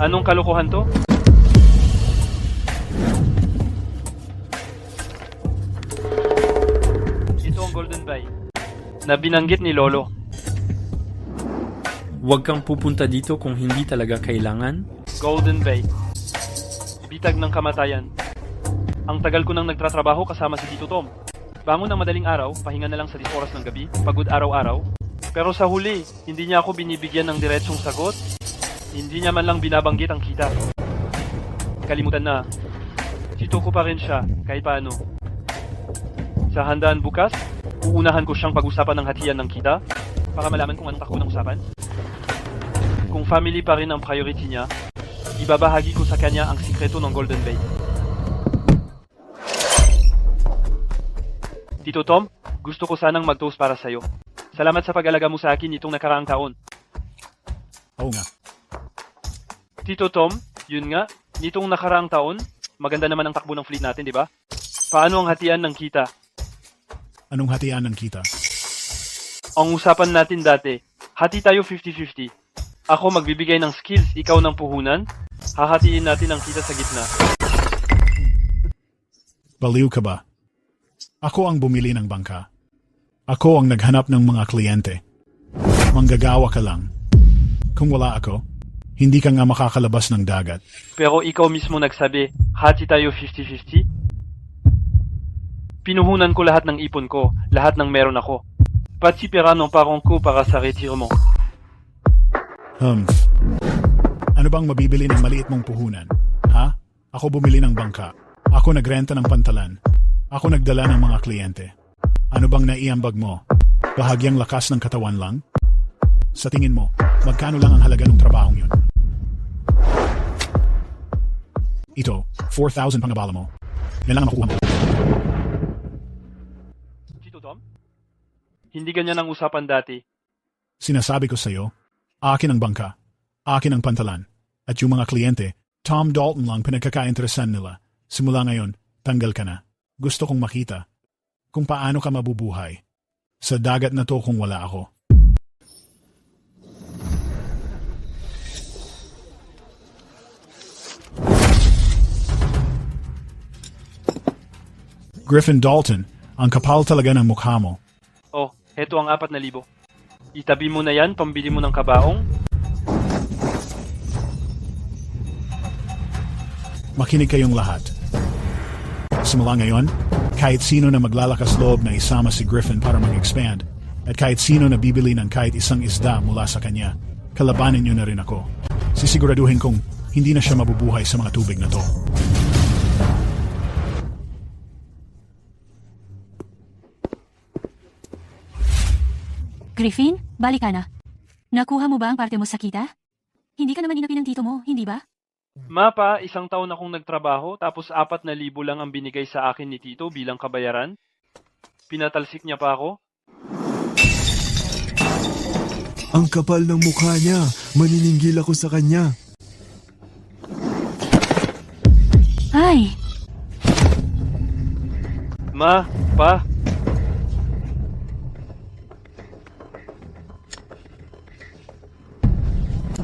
Anong kalokohan to? Ito ang Golden Bay na binanggit ni Lolo. Huwag kang pupunta dito kung hindi talaga kailangan. Golden Bay. Bitag ng kamatayan. Ang tagal ko nang nagtratrabaho kasama si Tito Tom. Bangon ng madaling araw, pahinga na lang sa 10 oras ng gabi, pagod araw-araw. Pero sa huli, hindi niya ako binibigyan ng diretsong sagot. Hindi niya man lang binabanggit ang kita. Kalimutan na. Tito ko pa rin siya, kahit paano. Sa handaan bukas, uunahan ko siyang pag-usapan ng hatian ng kita para malaman kung anong takbo ng usapan. Kung family pa rin ang priority niya, ibabahagi ko sa kanya ang sikreto ng Golden Bay. Tito Tom, gusto ko sanang mag-toast para sa'yo. Salamat sa pag-alaga mo sa akin nitong nakaraang taon. Oo nga. Tito Tom, yun nga, nitong nakaraang taon, maganda naman ang takbo ng fleet natin, di ba? Paano ang hatian ng kita? Anong hatian ng kita? Ang usapan natin dati, hati tayo 50-50. Ako magbibigay ng skills, ikaw ng puhunan. Hahatiin natin ang kita sa gitna. Baliw ka ba? Ako ang bumili ng bangka. Ako ang naghanap ng mga kliyente. Manggagawa ka lang. Kung wala ako, hindi ka nga makakalabas ng dagat. Pero ikaw mismo nagsabi, hati tayo 50-50. Pinuhunan ko lahat ng ipon ko, lahat ng meron ako. Pati pera ng parang ko para sa retirement. Ano bang mabibili ng maliit mong puhunan? Ha? Ako bumili ng bangka. Ako nagrenta ng pantalan. Ako nagdala ng mga kliyente. Ano bang naiambag mo? Bahagyang lakas ng katawan lang? Sa tingin mo, magkano lang ang halaga ng trabahong yun? Ito, 4,000 pangabala mo. Yan lang ang makuha mo. Tito Tom? Hindi ganyan ang usapan dati. Sinasabi ko sa'yo, akin ang bangka, akin ang pantalan, at yung mga kliyente, Tom Dalton lang pinagkakainteresan nila. Simula ngayon, tanggal ka na. Gusto kong makita kung paano ka mabubuhay sa dagat na to kung wala ako. Griffin Dalton, ang kapal talaga ng mukha mo. Oh, heto ang 4,000. Itabi mo na yan, pambili mo ng kabaong. Makinig kayong lahat. Simula ngayon, kahit sino na maglalakas loob na isama si Griffin para mag-expand, at kahit sino na bibili ng kahit isang isda mula sa kanya, kalabanin niyo na rin ako. Sisiguraduhin kong hindi na siya mabubuhay sa mga tubig na to. Griffin, balik ka na. Nakuha mo ba ang parte mo sa kita? Hindi ka naman inapin ng tito mo, hindi ba? Mapa, 1 taon akong nagtrabaho tapos 4,000 lang ang binigay sa akin ni Tito bilang kabayaran. Pinatalsik niya pa ako. Ang kapal ng mukha niya. Maniningil ako sa kanya. Ay! Pa.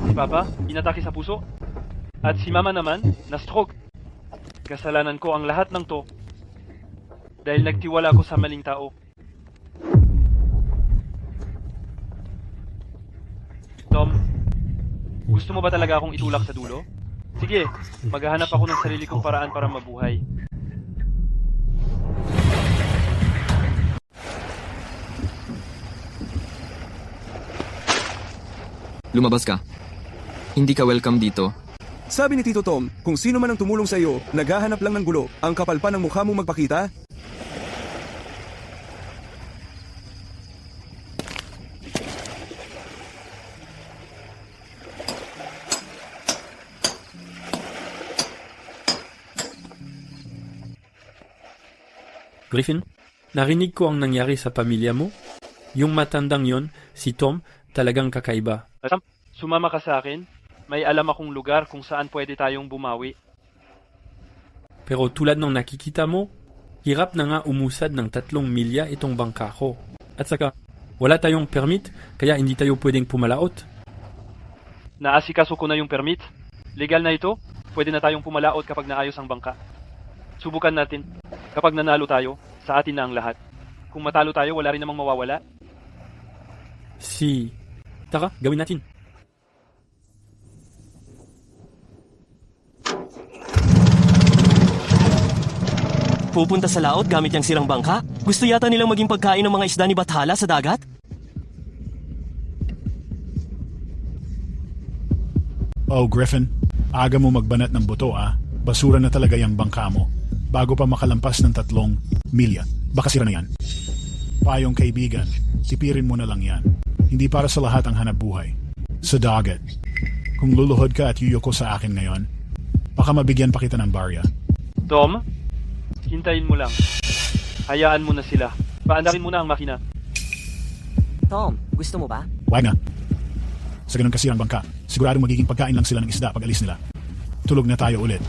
Si Papa, inatake sa puso. At si Mama naman, na-stroke. Kasalanan ko ang lahat ng to. Dahil nagtiwala ako sa maling tao. Tom, gusto mo ba talaga akong itulak sa dulo? Sige, maghahanap ako ng sarili kong paraan para mabuhay. Lumabas ka. Hindi ka welcome dito. Sabi ni Tito Tom, kung sino man ang tumulong sa iyo, naghahanap lang ng gulo. Ang kapal pa ng mukha mong magpakita? Griffin, narinig ko ang nangyari sa pamilya mo. Yung matandang yon, si Tom, talagang kakaiba. Sumama ka sa akin. May alam akong lugar kung saan pwede tayong bumawi. Pero tulad ng nakikita mo, hirap na nga umusad ng 3 milya itong bangka ko. At saka, wala tayong permit, kaya hindi tayo pwedeng pumalaot. Naasikaso ko na yung permit. Legal na ito, pwede na tayong pumalaot kapag naayos ang bangka. Subukan natin. Kapag nanalo tayo, sa atin na ang lahat. Kung matalo tayo, wala rin namang mawawala. Tara, gawin natin. Pupunta sa laot gamit yung sirang bangka? Gusto yata nilang maging pagkain ng mga isda ni Bathala sa dagat? Oh, Griffin, aga mo magbanat ng buto ah. Basura na talaga yung bangka mo. Bago pa makalampas ng 3 milya. Baka sira na yan. Payong kaibigan, tipirin mo na lang yan. Hindi para sa lahat ang hanap buhay. Sa dagat. Kung luluhod ka at yuyoko sa akin ngayon, baka mabigyan pa kita ng barya. Tom, hintayin mo lang. Hayaan mo na sila. Paandarin mo na ang makina. Tom, gusto mo ba? Wag na. Sa ganun kasirang bangka, siguradong magiging pagkain lang sila ng isda pag alis nila. Tulog na tayo ulit.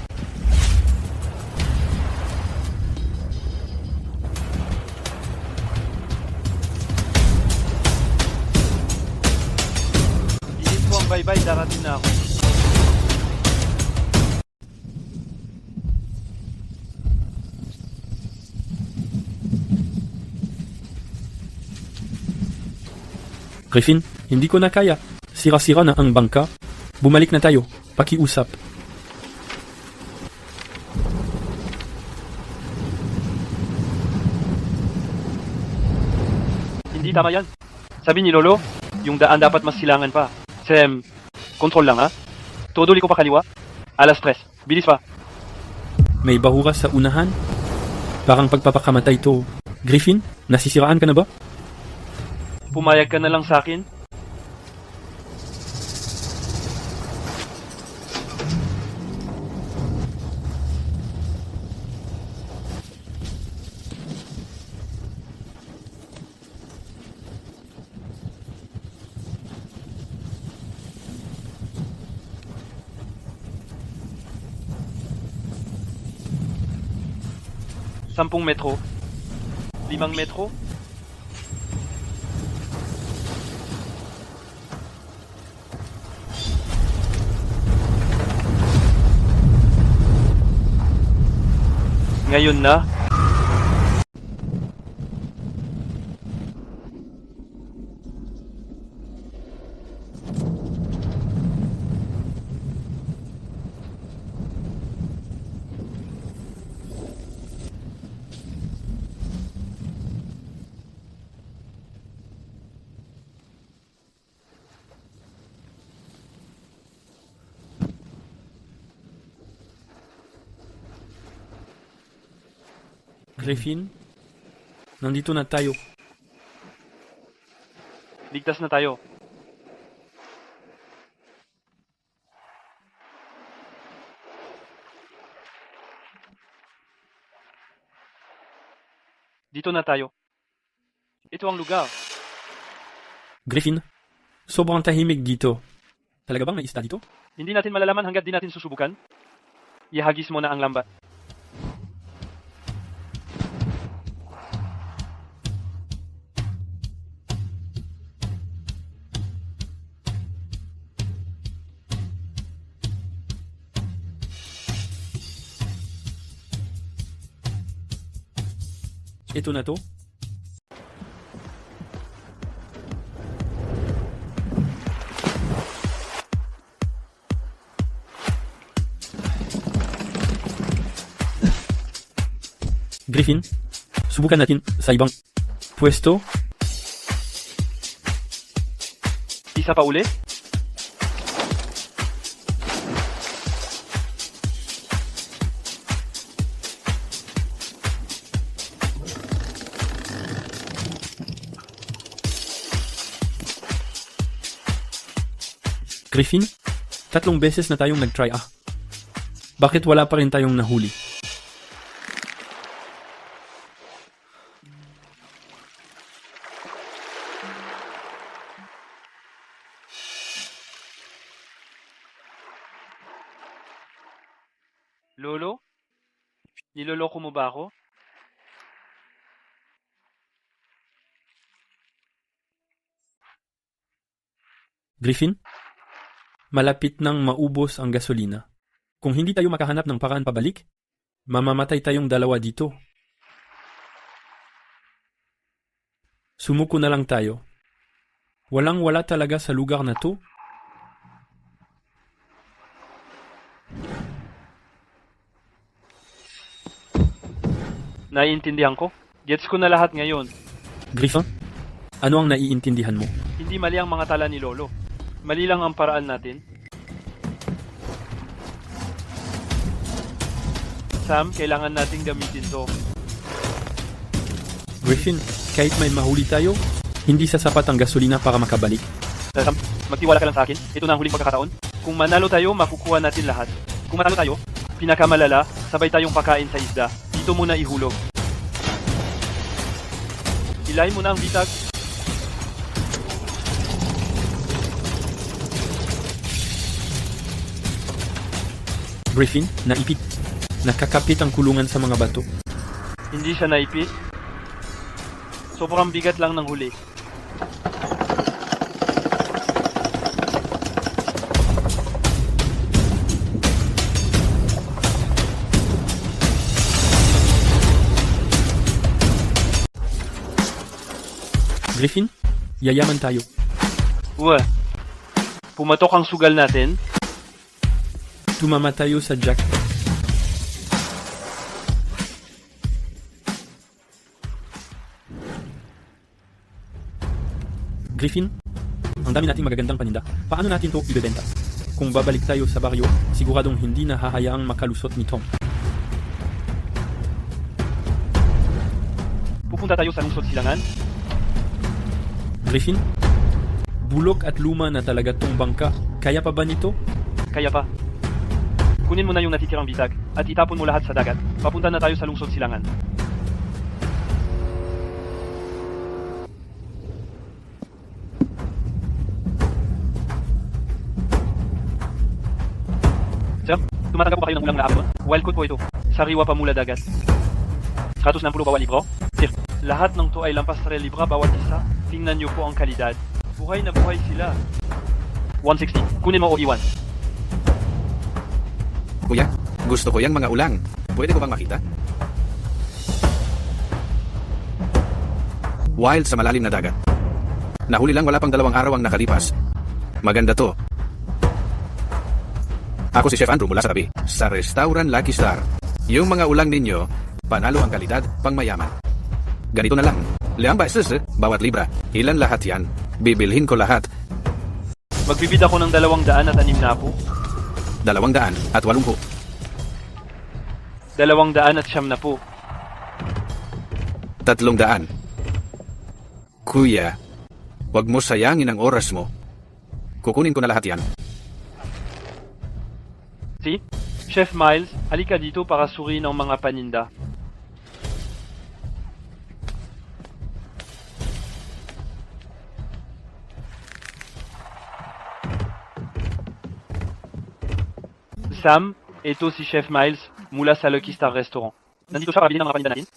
Inis mo ang bye-bye, darating na ako. Griffin, hindi ko na kaya. Sira-sira na ang bangka. Bumalik na tayo. Pakiusap. Hindi tama yan. Sabi ni Lolo, yung daan dapat mas silangan pa. Sem, kontrol lang ha. Todo liko pa kaliwa. Alas 3. Bilis pa. May bahura sa unahan. Parang pagpapakamatay to. Griffin, nasisiraan ka na ba? Pumayag ka na lang sa akin. Sampung metro. 5 metro. Ngayon na. Griffin, nandito na tayo. Ligtas na tayo. Dito na tayo. Ito ang lugar. Griffin, sobrang tahimik dito. Talaga bang may isda dito? Hindi natin malalaman hanggat di natin susubukan. Ihagis mo na ang lambat. Ito na to. Griffin, subukan natin sa ibang pwesto. Isa pa ulit. Griffin, 3 beses na tayong nag-try Bakit wala pa rin tayong nahuli? Lolo? Niloloko mo ba ako? Griffin, malapit nang maubos ang gasolina. Kung hindi tayo makahanap ng paraan pabalik, mamamatay tayong dalawa dito. Sumuko na lang tayo. Walang-wala talaga sa lugar na to. Naiintindihan ko. Gets ko na lahat ngayon. Griffin, ano ang naiintindihan mo? Hindi mali ang mga tala ni Lolo. Mali lang ang paraan natin. Sam, kailangan nating gamitin to. Griffin, kahit may mahuli tayo, hindi sasapat ang gasolina para makabalik. Sam, magtiwala ka lang sa akin. Ito na ang huling pagkakataon. Kung manalo tayo, makukuha natin lahat. Kung manalo tayo, pinakamalala, sabay tayong pakain sa isda. Dito muna ihulog. Ilayin mo na ang bitag. Griffin, naipit. Nakakapit ang kulungan sa mga bato. Hindi siya naipit. Sobrang bigat lang ng huli. Griffin, yayaman tayo. Uwa. Pumatok ang sugal natin. Tumama tayo sa jack. Griffin, ang dami nating magagandang paninda. Paano natin to ibebenta? Kung babalik tayo sa baryo, siguradong hindi na hahayaang makalusot ni Tom. Pupunta tayo sa lungsod silangan. Griffin, bulok at luma na talaga tong bangka. Kaya pa ba nito? Kaya pa. Kunin mo na yung natitirang bitag at itapon mo lahat sa dagat. Papunta na tayo sa lungsod silangan. Sir, tumatanggap po kayo ng ulang na abon? Wild code po ito. Sariwa pa mula dagat. 160 bawat libro. Sir, lahat ng to ay lampas 3 libra bawat isa. Tingnan niyo po ang kalidad. Buhay na buhay sila. 160. Kunin mo o iwan. Kuya, gusto ko yang mga ulang. Pwede ko bang makita? Wild sa malalim na dagat. Nahuli lang wala pang 2 araw ang nakalipas. Maganda to. Ako si Chef Andrew mula sa tabi, sa Restaurant Lucky Star. Yung mga ulang ninyo, panalo ang kalidad, pang mayaman. Ganito na lang. Liamba sus, bawat libra. Ilan lahat yan? Bibilhin ko lahat. Magbibid ako ng 206 na po. 280 po. 209 po. 300. Kuya, wag mo sayangin ang oras mo. Kukunin ko na lahat yan. Si, Chef Miles, halika dito para suriin ang mga paninda. Sam, ito si Chef Miles mula sa Lucky Star Restaurant. Nandito siya para bilhin ng mga paninda natin.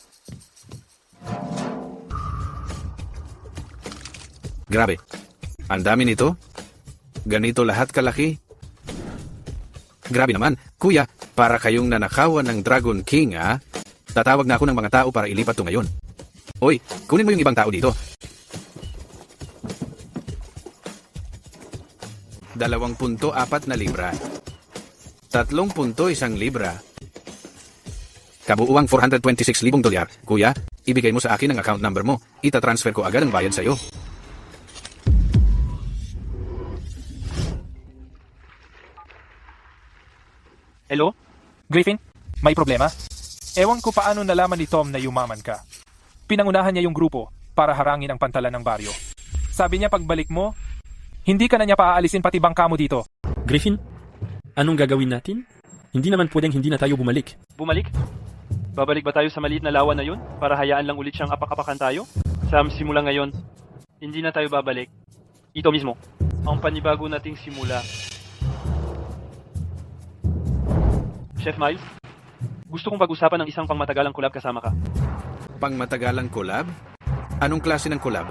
Grabe. Ang dami nito. Ganito lahat kalaki. Grabe naman. Kuya, para kayong nanakawan ng Dragon King, ha? Tatawag na ako ng mga tao para ilipat to ngayon. Oy, kunin mo yung ibang tao dito. 2.4 na libra. 3.1 libra. Kabuuang $426,000. Kuya, ibigay mo sa akin ang account number mo. Ita-transfer ko agad ang bayad sa'yo. Hello? Griffin, may problema? Ewan ko paano nalaman ni Tom na yumaman ka. Pinangunahan niya yung grupo para harangin ang pantalan ng baryo. Sabi niya pagbalik mo, hindi ka na niya paaalisin pati bangka mo dito. Griffin, anong gagawin natin? Hindi naman pwedeng hindi na tayo bumalik. Bumalik? Babalik ba tayo sa maliit na lawa na yun para hayaan lang ulit siyang apak-apakan tayo? Sam, simula ngayon, hindi na tayo babalik. Ito mismo, ang panibago nating simula. Chef Miles, gusto kong pag-usapan ng isang pangmatagalang collab kasama ka. Pangmatagalang collab? Anong klase ng collab?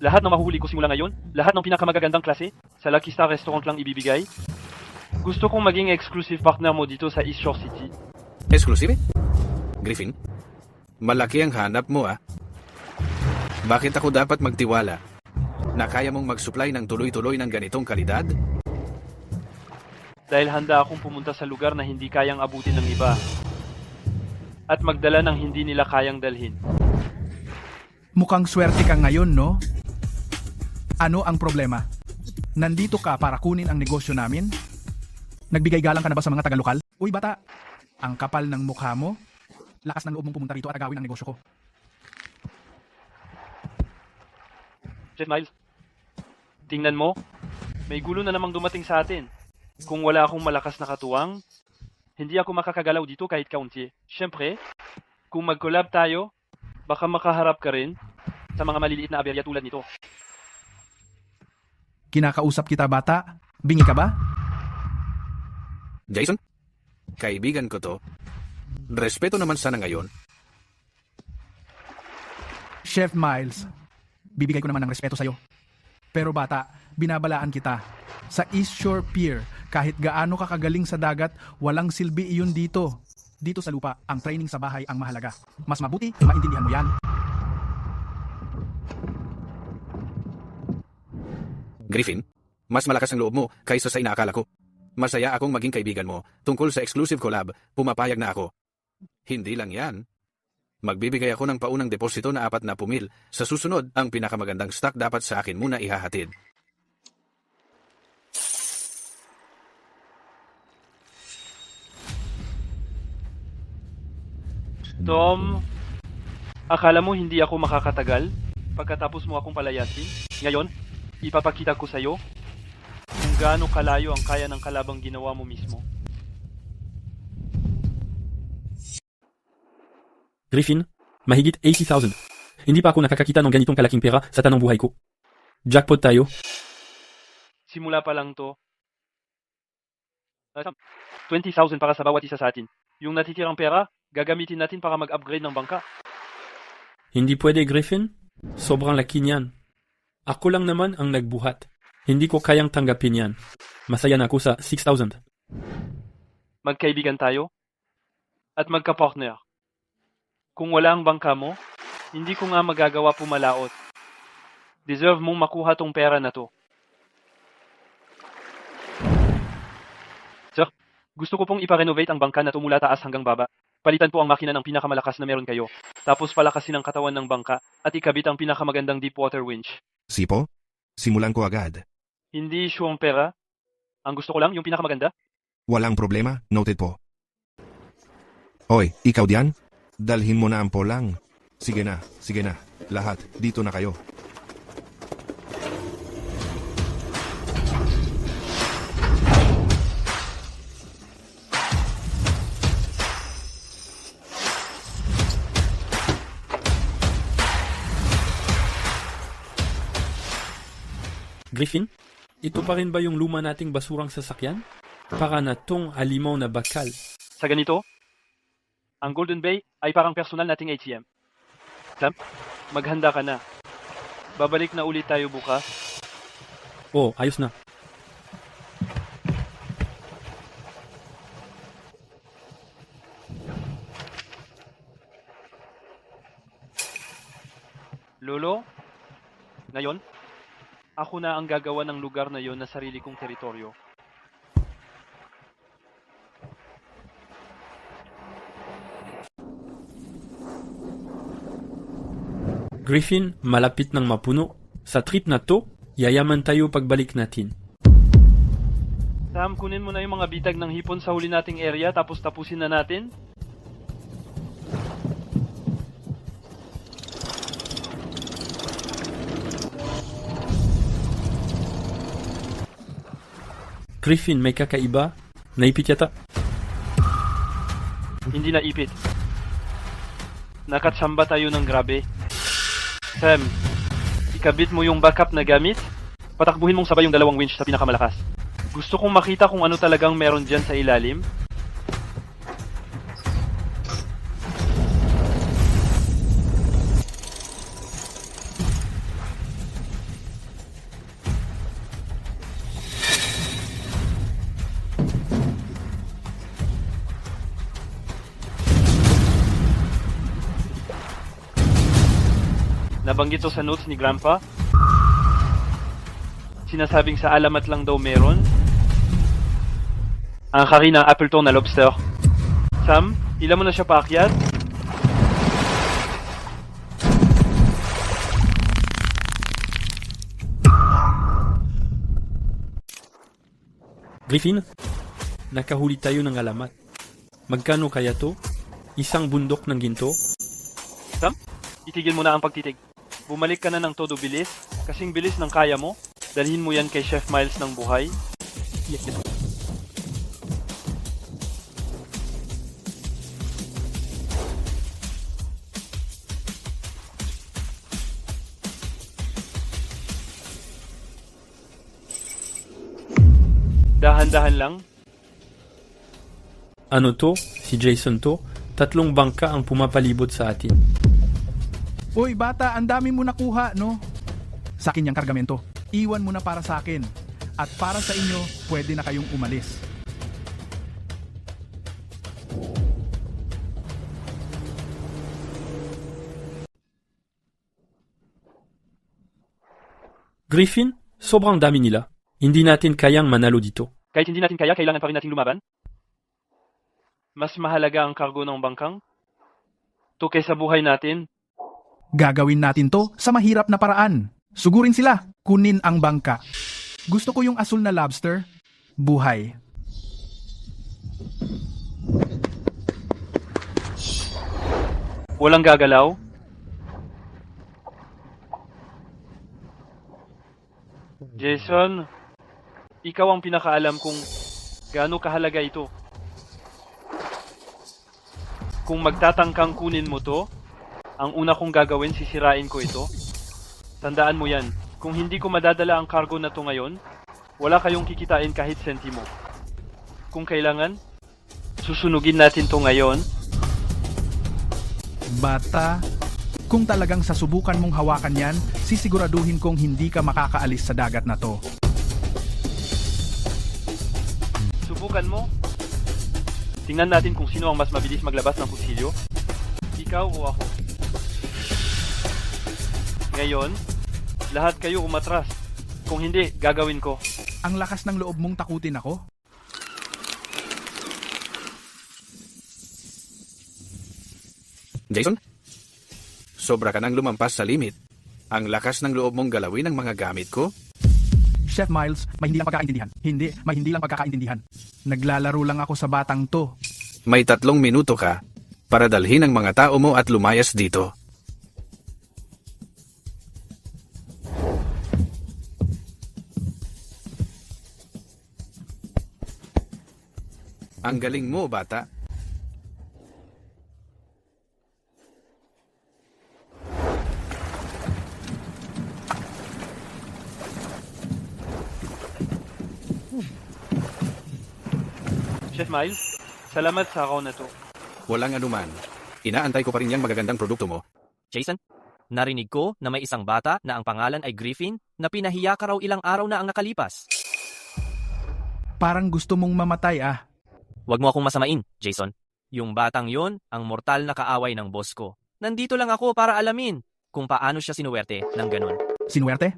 Lahat ng mahuhuli ko simula ngayon, lahat ng pinakamagagandang klase, Sa Lucky Star Restaurant lang ibibigay? Gusto kong maging exclusive partner mo dito sa East Shore City. Exclusive? Griffin? Malaki ang hanap mo ah. Bakit ako dapat magtiwala na kaya mong mag-supply ng tuloy-tuloy ng ganitong kalidad? Dahil handa akong pumunta sa lugar na hindi kayang abutin ng iba. At magdala ng hindi nila kayang dalhin. Mukhang swerte ka ngayon, no? Ano ang problema? Nandito ka para kunin ang negosyo namin? Nagbigay galang ka na ba sa mga taga-lokal? Uy bata, ang kapal ng mukha mo. Lakas ng loob mong pumunta rito at agawin ang negosyo ko. Chef Miles, tingnan mo, may gulo na namang dumating sa atin. Kung wala akong malakas na katuwang, hindi ako makakagalaw dito kahit kaunti. Siyempre, kung mag-collab tayo, baka makaharap ka rin sa mga maliliit na aberya tulad nito. Kinakausap kita bata, bingi ka ba? Jason? Kaibigan ko to. Respeto naman sana ngayon. Chef Miles, bibigay ko naman ng respeto sa'yo. Pero bata, binabalaan kita. Sa East Shore Pier, kahit gaano ka kagaling sa dagat, walang silbi iyon dito. Dito sa lupa, ang training sa bahay ang mahalaga. Mas mabuti, maintindihan mo yan. Griffin, mas malakas ang loob mo kaysa sa inaakala ko. Masaya akong maging kaibigan mo. Tungkol sa exclusive collab, pumapayag na ako. Hindi lang yan. Magbibigay ako ng paunang deposito na 40 mil. Sa susunod, ang pinakamagandang stock dapat sa akin muna ihahatid. Tom, akala mo hindi ako makakatagal pagkatapos mo akong palayasin? Ngayon, ipapakita ko sa'yo kung gaano kalayo ang kaya ng kalabang ginawa mo mismo. Griffin, mahigit 80,000. Hindi pa ako nakakakita ng ganitong kalaking pera sa tanong buhay ko. Jackpot tayo. Simula pa lang to. 20,000 para sa bawat isa sa atin. Yung natitirang pera, gagamitin natin para mag-upgrade ng bangka. Hindi pwede, Griffin. Sobrang laki niyan. Ako lang naman ang nagbuhat. Hindi ko kayang tanggapin yan. Masaya na ako sa 6,000. Magkaibigan tayo at magka-partner. Kung wala ang bangka mo, hindi ko nga magagawa pumalaot. Deserve mong makuha tong pera na to. Sir, gusto ko pong ipa-renovate ang bangka na to mula taas hanggang baba. Palitan po ang makina ng pinakamalakas na meron kayo. Tapos palakasin ang katawan ng bangka at ikabit ang pinakamagandang deep water winch. Sipo? Simulan ko agad. Hindi issue ang pera. Ang gusto ko lang yung pinakamaganda. Walang problema, noted po. Hoy, ikaw diyan? Dalhin mo na ang polang. Sige na. Lahat, dito na kayo. Griffin, ito pa rin ba yung luma nating basurang sasakyan? Para na tong alimaw na bakal. Sa ganito, ang Golden Bay ay parang personal nating ATM. Sam, maghanda ka na. Babalik na ulit tayo bukas. Oh, ayos na. Lolo, ngayon, ako na ang gagawa ng lugar na yon na sarili kong teritoryo. Griffin, malapit ng mapuno. Sa trip na to, yayaman tayo pagbalik natin. Sam, kunin mo na yung mga bitag ng hipon sa huli nating area tapos tapusin na natin. Griffin, may kakaiba? Naipit yata? Hindi na ipit. Nakatsamba tayo ng grabe. Sam, ikabit mo yung backup na gamit. Patakbuhin mong sabay yung dalawang winch sa pinakamalakas. Gusto kong makita kung ano talagang meron dyan sa ilalim. Nabanggit to sa notes ni Grandpa. Sinasabing sa alamat lang daw meron. Ang kari ng Appleton na lobster. Sam, ilan mo na siya paakyat? Griffin, nakahuli tayo ng alamat. Magkano kaya to? Isang bundok ng ginto? Sam, itigil mo na ang pagtitig. Bumalik ka na ng todo bilis, kasing bilis ng kaya mo. Dalhin mo yan kay Chef Miles ng buhay. Yes. Dahan-dahan lang. Ano to? Si Jason to? 3 bangka ang pumapalibot sa atin. Uy bata, ang dami mo nakuha, no? Sa akin yung kargamento. Iwan mo na para sa akin. At para sa inyo, pwede na kayong umalis. Griffin, sobrang dami nila. Hindi natin kayang manalo dito. Kahit hindi natin kaya, kailangan pa rin natin lumaban. Mas mahalaga ang kargo ng bangkang. To kaysa buhay natin. Gagawin natin to sa mahirap na paraan. Sugurin sila. Kunin ang bangka. Gusto ko yung asul na lobster. Buhay. Walang gagalaw. Jason, ikaw ang pinakaalam kung gaano kahalaga ito. Kung magtatangkang kunin mo to, ang una kong gagawin sisirain ko ito. Tandaan mo yan, kung hindi ko madadala ang cargo na to ngayon, wala kayong kikitain kahit sentimo. Kung kailangan, susunugin natin to ngayon. Bata, kung talagang sasubukan mong hawakan yan, sisiguraduhin kong hindi ka makakaalis sa dagat na to. Subukan mo. Tingnan natin kung sino ang mas mabilis maglabas ng kutsilyo. Ikaw o ako. Ngayon, lahat kayo umatras. Kung hindi, gagawin ko. Ang lakas ng loob mong takutin ako? Jason? Sobra ka nang lumampas sa limit. Ang lakas ng loob mong galawin ang mga gamit ko? Chef Miles, may hindi lang pagkakaintindihan. May hindi lang pagkakaintindihan. Naglalaro lang ako sa batang to. May 3 minuto ka para dalhin ang mga tao mo at lumayas dito. Ang galing mo, bata. Chef Miles, salamat sa araw na to. Walang anuman. Inaantay ko pa rin yung magagandang produkto mo. Jason, narinig ko na may isang bata na ang pangalan ay Griffin na pinahiya ka raw ilang araw na ang nakalipas. Parang gusto mong mamatay ah. Huwag mo akong masamain, Jason. Yung batang yon ang mortal na kaaway ng boss ko. Nandito lang ako para alamin kung paano siya sinuwerte ng ganun. Sinuwerte?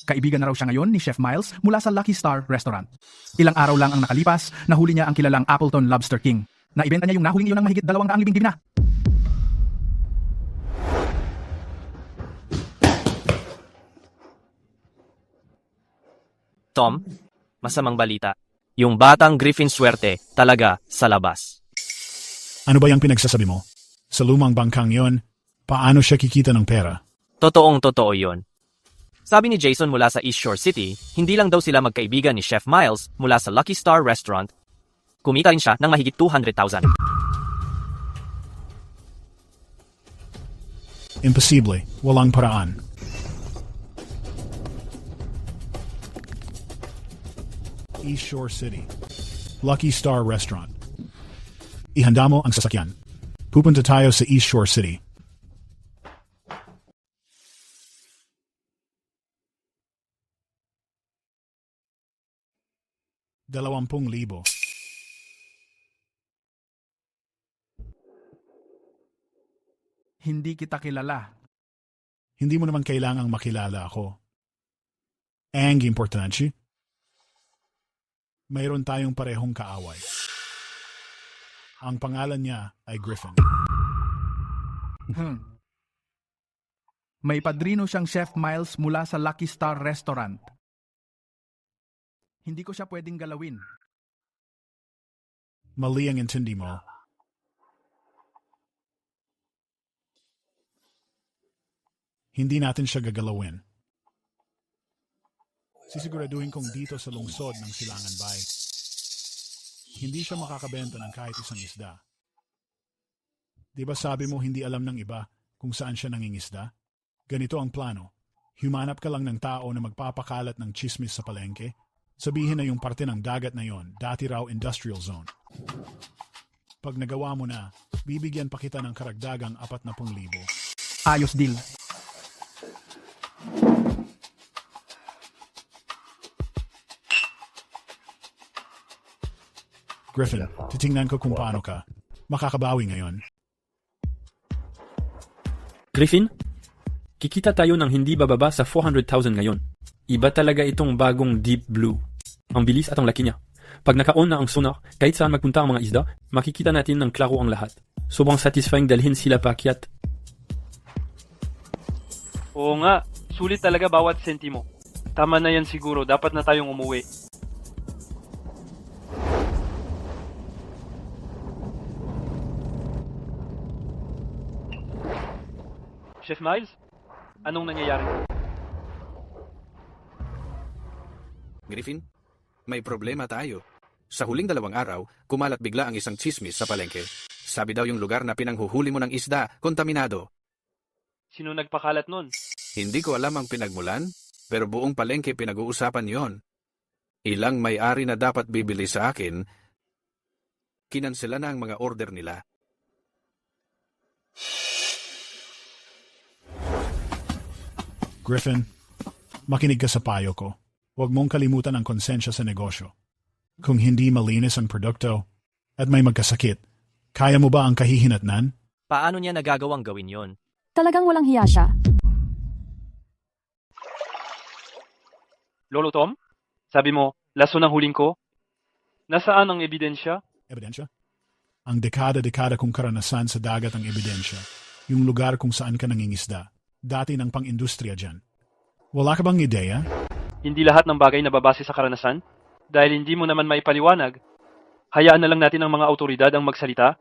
Kaibigan na raw siya ngayon ni Chef Miles mula sa Lucky Star Restaurant. Ilang araw lang ang nakalipas, nahuli niya ang kilalang Appleton Lobster King. Naibenta niya yung nahuling iyon ng mahigit 200 libing na. Tom, masamang balita. Yung batang Griffin swerte talaga sa labas. Ano ba yung pinagsasabi mo? Sa lumang bangkang yon, paano siya kikita ng pera? Totoong totoo yon. Sabi ni Jason mula sa East Shore City, hindi lang daw sila magkaibigan ni Chef Miles mula sa Lucky Star Restaurant. Kumita rin siya ng mahigit 200,000. Imposible. Walang paraan. East Shore City. Lucky Star Restaurant. Ihanda mo ang sasakyan. Pupunta tayo sa East Shore City. $20,000. Hindi kita kilala. Hindi mo naman kailangang makilala ako. Ang importante, mayroon tayong parehong kaaway. Ang pangalan niya ay Griffin. May padrino siyang Chef Miles mula sa Lucky Star Restaurant. Hindi ko siya pwedeng galawin. Mali ang intindi mo. Hindi natin siya gagalawin. Sisiguraduhin kong dito sa lungsod ng Silangan Bay, hindi siya makakabenta ng kahit isang isda. Di ba sabi mo hindi alam ng iba kung saan siya nangingisda? Ganito ang plano. Humanap ka lang ng tao na magpapakalat ng chismis sa palengke. Sabihin na yung parte ng dagat na yon, dati raw industrial zone. Pag nagawa mo na, bibigyan pa kita ng karagdagang 40,000. Ayos deal. Griffin, titingnan ko kung paano ka makakabawi ngayon. Griffin, kikita tayo ng hindi bababa sa 400,000 ngayon. Iba talaga itong bagong Deep Blue. Ang bilis at ang laki niya. Pag naka-on na ang sonar, kahit saan magpunta ang mga isda, makikita natin ng klaro ang lahat. Sobrang satisfying dalhin sila paakyat. Oo nga, sulit talaga bawat sentimo. Tama na yan siguro, dapat na tayong umuwi. Chef Miles, anong nangyayari? Griffin, may problema tayo. Sa huling 2 araw, kumalat bigla ang isang chismis sa palengke. Sabi daw yung lugar na pinanghuhuli mo ng isda, kontaminado. Sino nagpakalat nun? Hindi ko alam ang pinagmulan, pero buong palengke pinag-uusapan yon. Ilang may-ari na dapat bibili sa akin, kinansela na ang mga order nila. Griffin, makinig ka sa payo ko. Huwag mong kalimutan ang konsensya sa negosyo. Kung hindi malinis ang produkto at may magkasakit, kaya mo ba ang kahihinatnan? Paano niya nagagawang gawin yon? Talagang walang hiya siya. Lolo Tom, sabi mo, laso ng huling ko? Nasaan ang ebidensya? Ebidensya? Ang dekada-dekada kong karanasan sa dagat ang ebidensya. Yung lugar kung saan ka nangingisda. Dati ng pang-industriya dyan. Wala ka bang ideya? Hindi lahat ng bagay nababase sa karanasan? Dahil hindi mo naman maipaliwanag, hayaan na lang natin ang mga autoridad ang magsalita?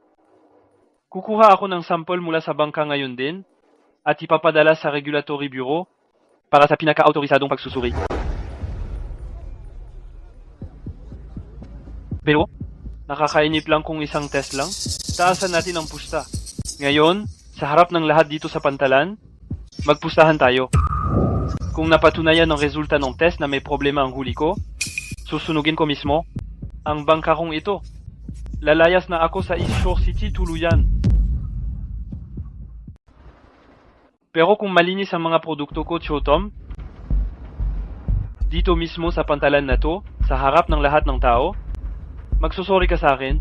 Kukuha ako ng sample mula sa bangka ngayon din at ipapadala sa Regulatory Bureau para sa pinaka-autorisadong pagsusuri. Pero, nakakainip lang kung isang test lang. Taasan natin ang pusta. Ngayon, sa harap ng lahat dito sa pantalan, magpustahan tayo. Kung napatunayan ang resulta ng test na may problema ang huli ko, susunugin ko mismo ang bangka kong ito. Lalayas na ako sa East Shore City, tuluyan. Pero kung malinis ang mga produkto ko, Chotom, dito mismo sa pantalan na to, sa harap ng lahat ng tao, magsusori ka sa akin.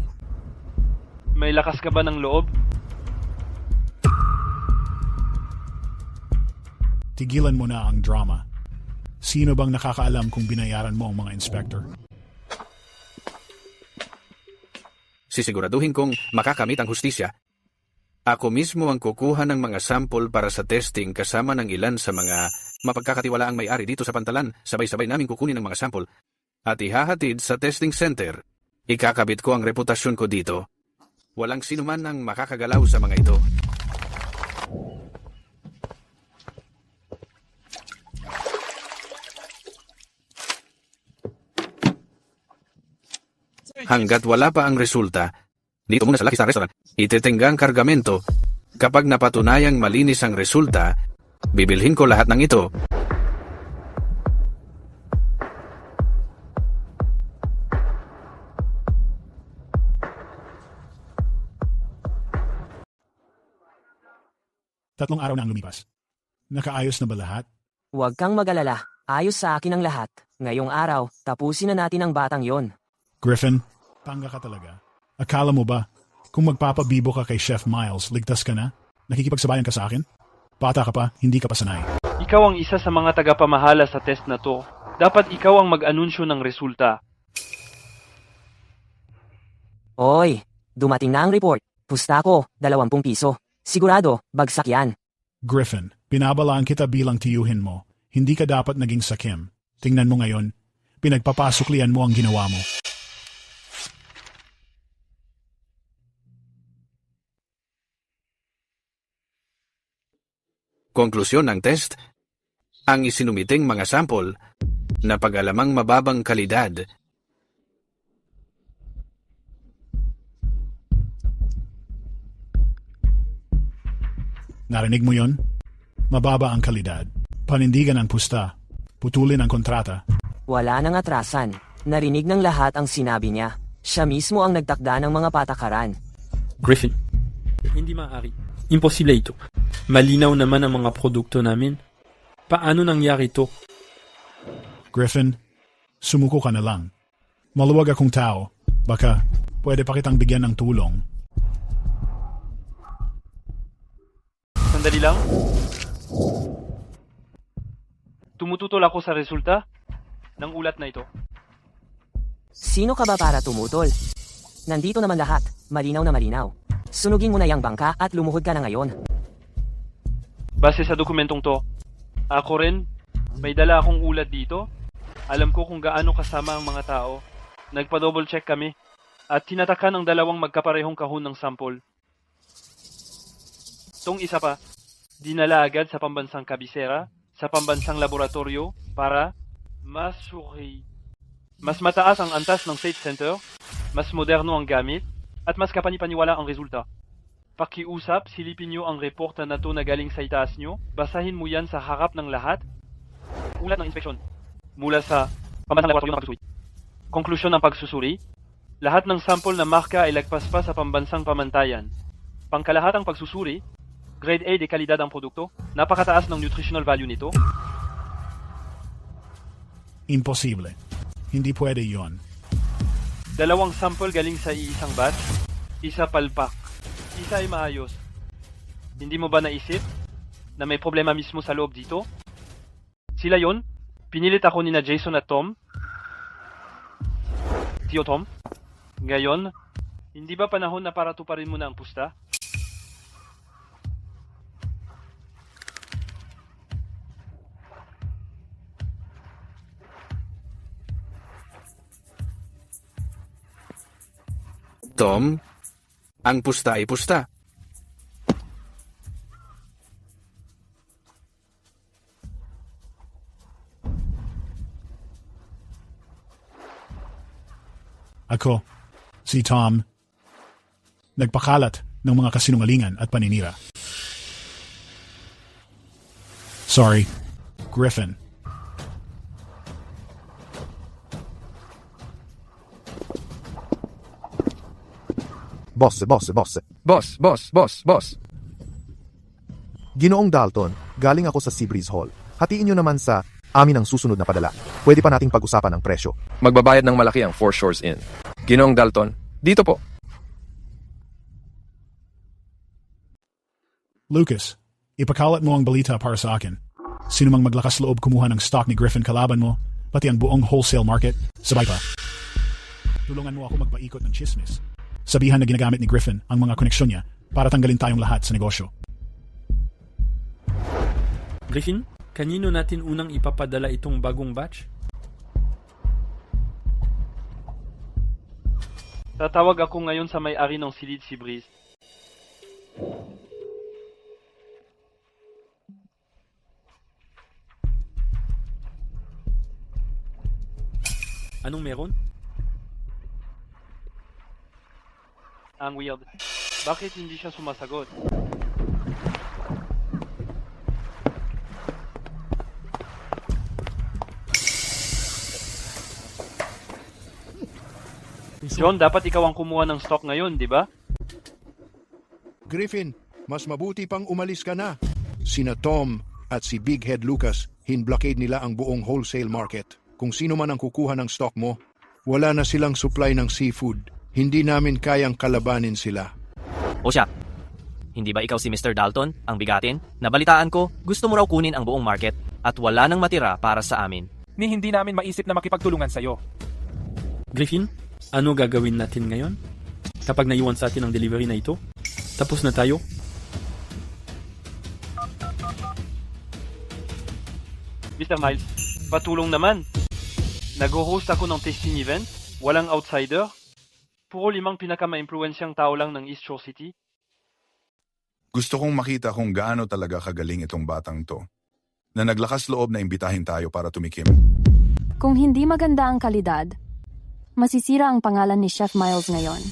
May lakas ka ba ng loob? Tigilan mo na ang drama. Sino bang nakakaalam kung binayaran mo ang mga inspector? Sisiguraduhin kong makakamit ang hustisya. Ako mismo ang kukuha ng mga sample para sa testing kasama ng ilan sa mga mapagkakatiwalaang may-ari dito sa pantalan. Sabay-sabay namin kukunin ang mga sample at ihahatid sa testing center. Ikakabit ko ang reputasyon ko dito. Walang sinuman ang makakagalaw sa mga ito. Hanggat wala pa ang resulta, dito muna sa Lucky Star Restaurant, ititinggang kargamento. Kapag napatunayang malinis ang resulta, bibilhin ko lahat ng ito. Tatlong araw na ang lumipas. Nakaayos na ba lahat? Huwag kang mag-alala. Ayos sa akin ang lahat. Ngayong araw, tapusin na natin ang batang yon. Griffin, tanga ka talaga. Akala mo ba, kung magpapabibo ka kay Chef Miles, ligtas ka na? Nakikipagsabayan ka sa akin? Bata ka pa, hindi ka pa sanay. Ikaw ang isa sa mga tagapamahala sa test na to. Dapat ikaw ang mag-anunsyo ng resulta. Oy, dumating na ang report. Pusta ko, 20 piso. Sigurado, bagsak yan. Griffin, pinabalaan kita bilang tiyuhin mo. Hindi ka dapat naging sakim. Tingnan mo ngayon. Pinagpapasuklian mo ang ginawa mo. Konklusyon ng test, ang isinumiting mga sample na pag-alamang mababang kalidad. Narinig mo yon? Mababa ang kalidad. Panindigan ang pusta. Putulin ang kontrata. Wala nang atrasan. Narinig ng lahat ang sinabi niya. Siya mismo ang nagtakda ng mga patakaran. Griffin, hindi maaari. Imposible ito. Malinaw naman ang mga produkto namin. Paano nangyari ito? Griffin, sumuko ka na lang. Maluwag akong tao. Baka, pwede pa kitang bigyan ng tulong. Sandali lang. Tumututol ako sa resulta ng ulat na ito. Sino ka ba para tumutol? Nandito naman lahat. Malinaw na malinaw. Sunugin mo na yang bangka at lumuhod ka na ngayon. Base sa dokumentong to, ako rin, may dala akong ulat dito. Alam ko kung gaano kasama ang mga tao. Nagpa-double check kami at tinatakan ang dalawang magkaparehong kahon ng sample. Tong isa pa, dinala agad sa pambansang kabisera, sa pambansang laboratorio para masuri. Mas mataas ang antas ng State Center, mas moderno ang gamit, at mas kapanipaniwala ang resulta. Pakiusap, silipin nyo ang reporta na to na galing sa itaas nyo, basahin mo yan sa harap ng lahat. Ulat ng inspeksyon, mula sa pambansang laboratorio ng pagsusuri. Konklusyon ng pagsusuri, lahat ng sample na marka ay lagpas pa sa pambansang pamantayan. Pangkalahatang pagsusuri, grade A de kalidad ang produkto, napakataas ng nutritional value nito. Imposible. Hindi pwede yon. Dalawang sample galing sa iisang batch, isa palpak, isa ay maayos. Hindi mo ba naisip na may problema mismo sa loob dito? Sila yon? Pinilit ako ni na Jason at Tom. Tio Tom? Ngayon, hindi ba panahon na para tuparin mo na ang pusta? Tom, ang pusta ay pusta. Ako, si Tom, nagpakalat ng mga kasinungalingan at paninira. Sorry, Griffin. Boss. Ginoong Dalton, galing ako sa Seabreeze Hall. Hatiin nyo naman sa amin ang susunod na padala. Pwede pa nating pag-usapan ang presyo. Magbabayad ng malaki ang Four Shores Inn. Ginoong Dalton, dito po. Lucas, ipakalat mo ang balita para sa akin. Sino mang maglakas loob kumuha ng stock ni Griffin kalaban mo, pati ang buong wholesale market, sabay pa. Tulungan mo ako magpaikot ng chismis. Sabihan na ginagamit ni Griffin ang mga koneksyon niya para tanggalin tayong lahat sa negosyo. Griffin, kanino natin unang ipapadala itong bagong batch? Tatawag ako ngayon sa may-ari ng Silid Seabreeze. Anong meron? Ang weird. Bakit hindi siya sumasagot? John, dapat ikaw ang kumuha ng stock ngayon, di ba? Griffin, mas mabuti pang umalis ka na. Sina Tom at si Big Head Lucas, hinblockade nila ang buong wholesale market. Kung sino man ang kukuha ng stock mo, wala na silang supply ng seafood. Hindi namin kayang kalabanin sila. O siya, Hindi ba ikaw si Mr. Dalton, ang bigatin? Nabalitaan ko, gusto mo raw kunin ang buong market at wala nang matira para sa amin. Ni hindi namin maisip na makipagtulungan sa'yo. Griffin, ano gagawin natin ngayon? Kapag naiwan sa atin ang delivery na ito, tapos na tayo. Mr. Miles, patulong naman. Nag-host ako ng testing event, walang outsider. Puro 5 pinaka-ma-impluensyang tao lang ng East Shore City. Gusto kong makita kung gaano talaga kagaling itong batang to, na naglakas loob na imbitahin tayo para tumikim. Kung hindi maganda ang kalidad, masisira ang pangalan ni Chef Miles ngayon.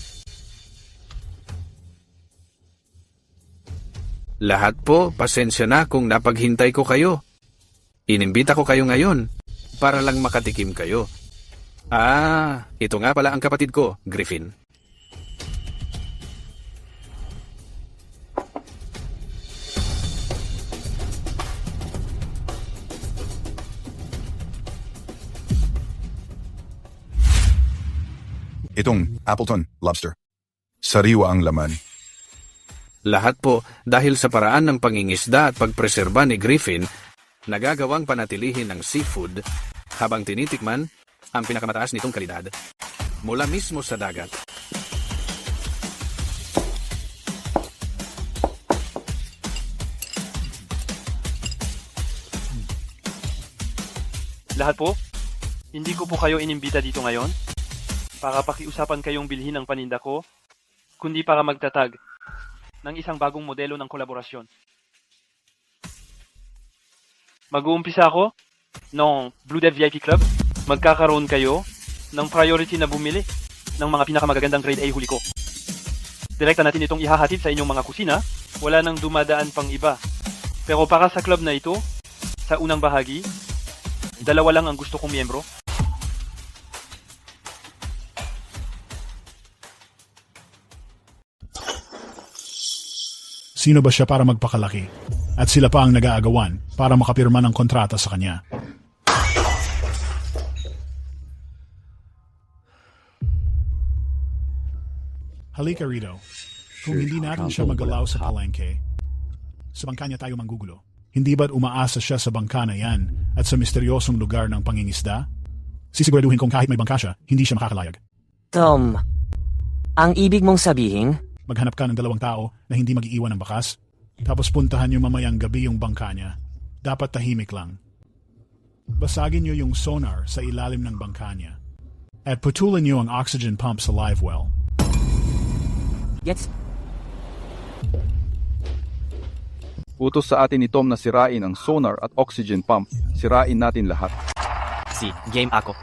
Lahat po, pasensya na kung napaghintay ko kayo. Inimbita ko kayo ngayon para lang makatikim kayo. Ito nga pala ang kapatid ko, Griffin. Itong Appleton lobster. Sariwa ang laman. Lahat po dahil sa paraan ng pangingisda at pagpreserba ni Griffin, nagagawang panatilihin ng seafood habang tinitikman ang pinakamataas nitong kalidad mula mismo sa dagat. Lahat po, hindi ko po kayo inimbita dito ngayon para pakiusapan kayong bilhin ang paninda ko, kundi para magtatag ng isang bagong modelo ng kolaborasyon. Mag-uumpisa ako ng Blue Dev VIP Club. Magkakaroon kayo ng priority na bumili ng mga pinakamagagandang grade A huli ko. Direkta natin itong ihahatid sa inyong mga kusina, wala nang dumadaan pang iba. Pero para sa club na ito, sa unang bahagi, 2 lang ang gusto kong miyembro. Sino ba siya para magpakalaki? At sila pa ang nag-aagawan para makapirma ng kontrata sa kanya. Halika rito. Kung hindi natin siya magalaw sa palengke, sa bangka niya tayo manggugulo. Hindi ba't umaasa siya sa bangka na yan at sa misteryosong lugar ng pangingisda? Sisiguraduhin kong kahit may bangka siya, hindi siya makakalayag. Tom, ang ibig mong sabihin? Maghanap ka ng 2 tao na hindi mag-iiwan ng bakas, tapos puntahan niyo mamayang gabi yung bangka niya. Dapat tahimik lang. Basagin niyo yung sonar sa ilalim ng bangka niya. At putulin niyo ang oxygen pump sa live well. Gets? Utos sa atin ni Tom na sirain ang sonar at oxygen pump. Sirain natin lahat. Game ako.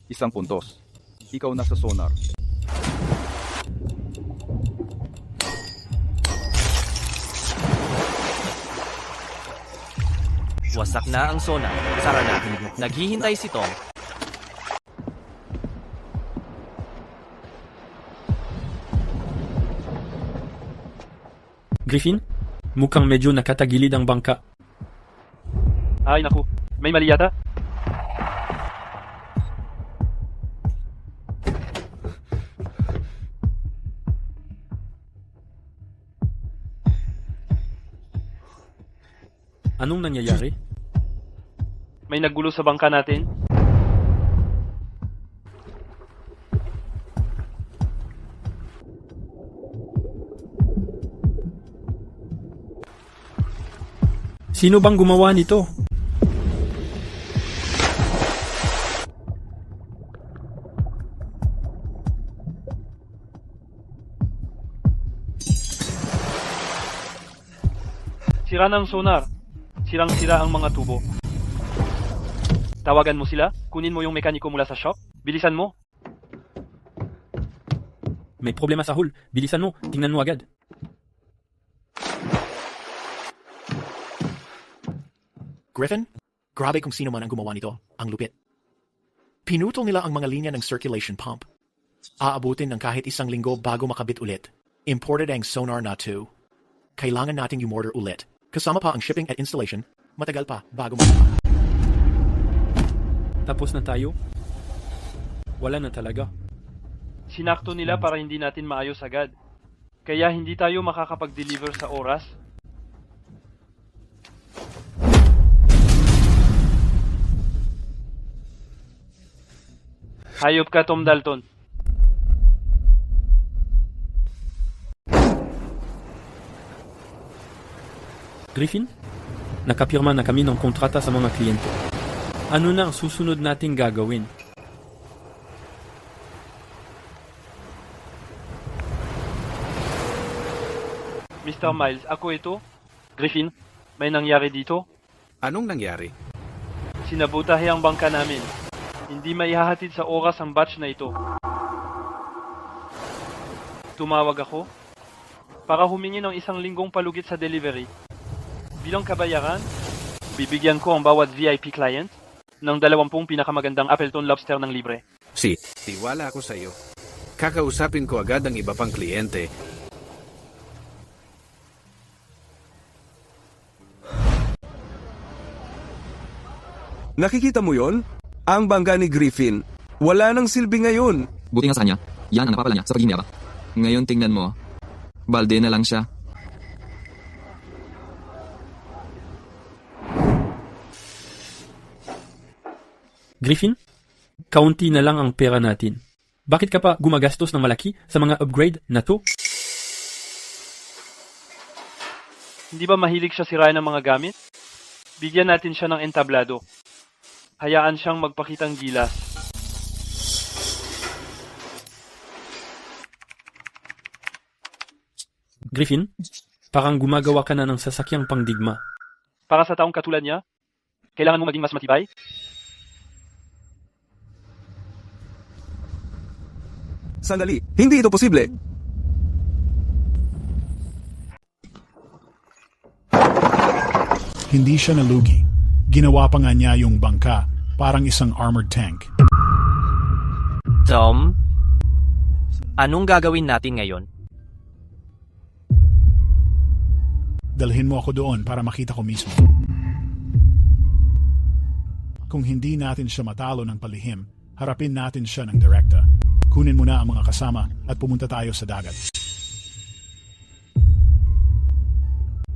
Isang puntos. Ikaw na sa sonar. Wasak na ang sonar. Sara na. Naghihintay si Tom. Griffin, mukhang medyo nakatagilid ang bangka. Ay naku, may mali yata. Anong nangyayari? May naggulo sa bangka natin. Sino bang gumawa nito? Sira ng sonar. Sirang-sira ang mga tubo. Tawagan mo sila, kunin mo yung mekaniko mula sa shop, bilisan mo. May problema sa hull, bilisan mo, tingnan mo agad. Griffin, grabe kung sino man ang gumawa nito, ang lupit. Pinutol nila ang mga linya ng circulation pump. Aabutin ng kahit 1 linggo bago makabit ulit. Imported ang sonar na 2. Kailangan nating umorder ulit. Kasama pa ang shipping at installation, matagal pa bago makapa. Tapos na tayo? Wala na talaga. Sinakto nila para hindi natin maayos agad. Kaya hindi tayo makakapag-deliver sa oras. Hayop ka, Tom Dalton. Griffin? Nakapirma na kami ng kontrata sa mga kliyente. Ano na ang susunod nating gagawin? Mr. Miles, ako ito. Griffin, may nangyari dito? Anong nangyari? Sinabotahe ang bangka namin. Hindi maihahatid sa oras ang batch na ito. Tumawag ako para humingi ng 1 linggong palugit sa delivery. Bilang kabayaran, bibigyan ko ang bawat VIP client ng 20 pinakamagandang Appleton Lobster ng libre. Tiwala ako sa iyo. Kakausapin ko agad ang iba pang kliyente. Nakikita mo yon? Ang bangga ni Griffin. Wala nang silbi ngayon. Buti nga sa kanya, yan ang napapala niya sa pagiging yabang. Ngayon tingnan mo, balde na lang siya. Griffin? Kaunti na lang ang pera natin. Bakit ka pa gumagastos ng malaki sa mga upgrade na to? Hindi ba mahilig siya sirain ng mga gamit? Bigyan natin siya ng entablado. Hayaan siyang magpakitang gilas. Griffin, parang gumagawa ka na ng sasakyang pangdigma. Para sa taong katulad niya, kailangan mo maging mas matibay? Sandali, hindi ito posible. Hindi siya nalugi. Ginawa pa nga niya yung bangka, parang isang armored tank. Tom, anong gagawin natin ngayon? Dalhin mo ako doon para makita ko mismo. Kung hindi natin siya matalo ng palihim, harapin natin siya ng direkta. Kunin mo na ang mga kasama at pumunta tayo sa dagat.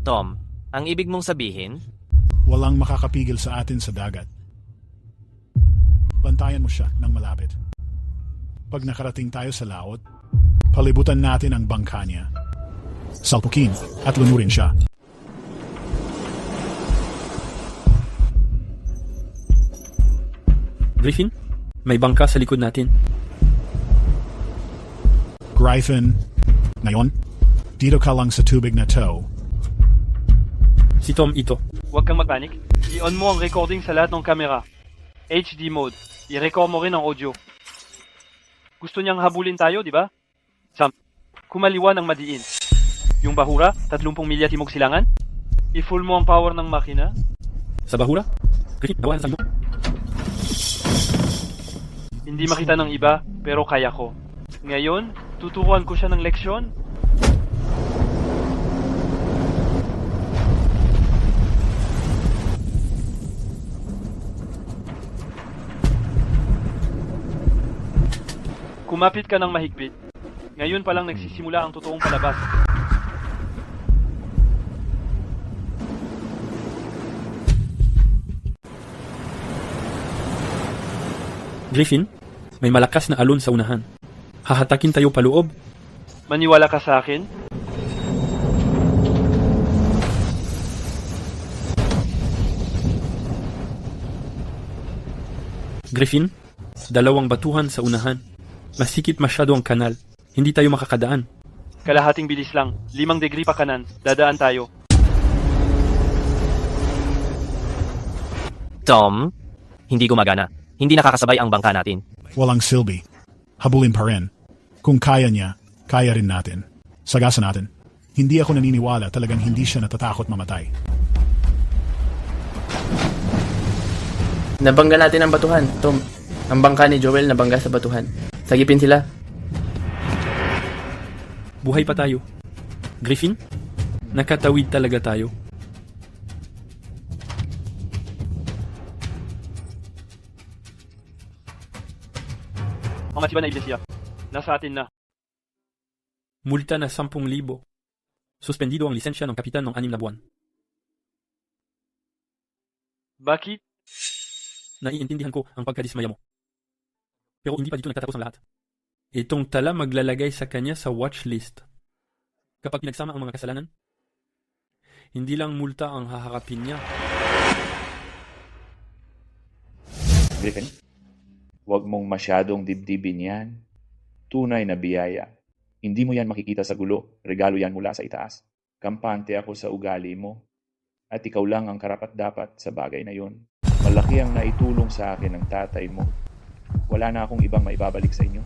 Tom, ang ibig mong sabihin? Walang makakapigil sa atin sa dagat. Bantayan mo siya ng malapit. Pag nakarating tayo sa laot, palibutan natin ang bangka niya. Salpukin at lunurin siya. Griffin, may bangka sa likod natin. Griffin, ngayon, dito ka lang sa tubig na to. Si Tom ito. Huwag kang magpanik. I-on mo ang recording sa lahat ng kamera. HD mode. I-record mo rin ang audio. Gusto niyang habulin tayo, di ba? Sam, kumaliwa ng madiin. Yung bahura, 30 milya timog silangan. I-full mo ang power ng makina. Sa bahura? Griffin, gawa sa iyo. Hindi makita ng iba, pero kaya ko. Ngayon, tuturuan ko siya ng leksyon. Kumapit ka ng mahigpit. Ngayon pa lang nagsisimula ang totoong palabas. Griffin, may malakas na alon sa unahan. Hahatakin tayo paloob. Maniwala ka sa akin? Griffin, 2 batuhan sa unahan. Masikip masyado ang kanal. Hindi tayo makakadaan. Kalahating bilis lang. 5 degree pa kanan. Dadaan tayo. Tom, hindi gumagana. Hindi nakakasabay ang bangka natin. Walang silbi. Habulin pa rin. Kung kaya niya, kaya rin natin. Sagasan natin. Hindi ako naniniwala talagang hindi siya natatakot mamatay. Nabangga natin ang batuhan, Tom. Ang bangka ni Joel nabangga sa batuhan. Sagipin sila. Buhay pa tayo. Griffin, nakatawid talaga tayo. Ang masiba na iglesia. Nasa atin na. Multa na 10,000. Suspendido ang lisensya ng kapitan ng 6 na buwan. Bakit? Naiintindihan ko ang pagkadismaya mo. Pero hindi pa dito nagtatapos ang lahat. Itong tala maglalagay sa kanya sa watchlist. Kapag pinagsama ang mga kasalanan, hindi lang multa ang haharapin niya. Griffin, huwag mong masyadong dibdibin yan. Tunay na biyaya. Hindi mo yan makikita sa gulo. Regalo yan mula sa itaas. Kampante ako sa ugali mo. At ikaw lang ang karapat-dapat sa bagay na yun. Malaki ang naitulong sa akin ng tatay mo. Wala na akong ibang maibabalik sa inyo.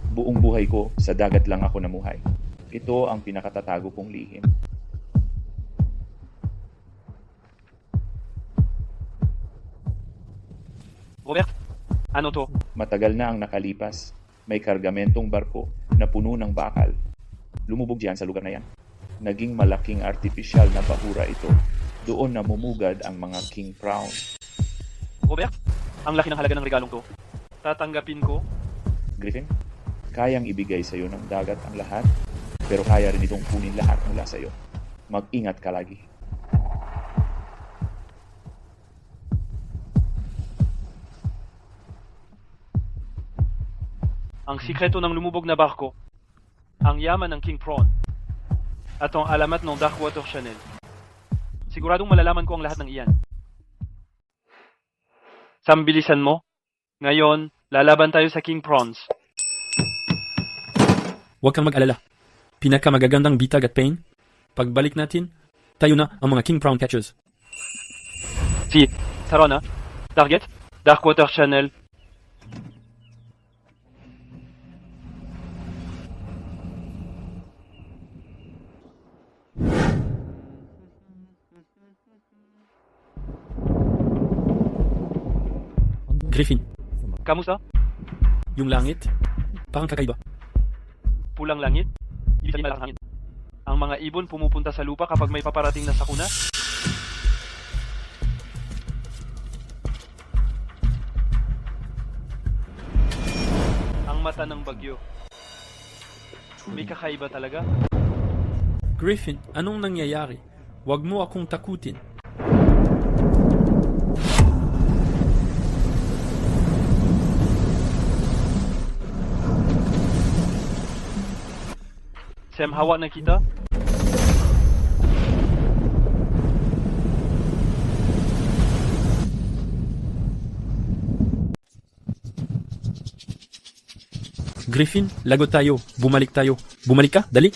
Buong buhay ko, sa dagat lang ako namuhay. Ito ang pinakatatago kong lihim. Robert, ano to? Matagal na ang nakalipas. May kargamentong barko na puno ng bakal. Lumubog diyan sa lugar na yan. Naging malaking artipisyal na bahura ito. Doon namumugad ang mga king prawn. Robert, ang laki ng halaga ng regalong to. Tatanggapin ko? Griffin, kayang ibigay sa iyo ng dagat ang lahat, pero kaya rin itong kunin lahat mula sa iyo. Mag-ingat ka lagi. Ang sikreto ng lumubog na barko, ang yaman ng King Prawn, at ang alamat ng Darkwater Channel. Siguradong malalaman ko ang lahat ng iyan. Sambilisan mo. Ngayon, lalaban tayo sa King Prawns. Huwag kang mag-alala. Pinakamagagandang bitag at pain. Pagbalik natin, tayo na ang mga King Prawn catchers. Si Sarona, target, Darkwater Channel. Griffin, Kamusta? yung langit, parang kakaiba. Pulang langit? Ibig sabihin malakas hangin. Ang mga ibon pumupunta sa lupa kapag may paparating na sakuna? Ang mata ng bagyo. May kakaiba talaga. Griffin, anong nangyayari? Huwag mo akong takutin. Sam, hawak na kita? Griffin, lagot tayo. Bumalik tayo. Bumalik ka? Dali.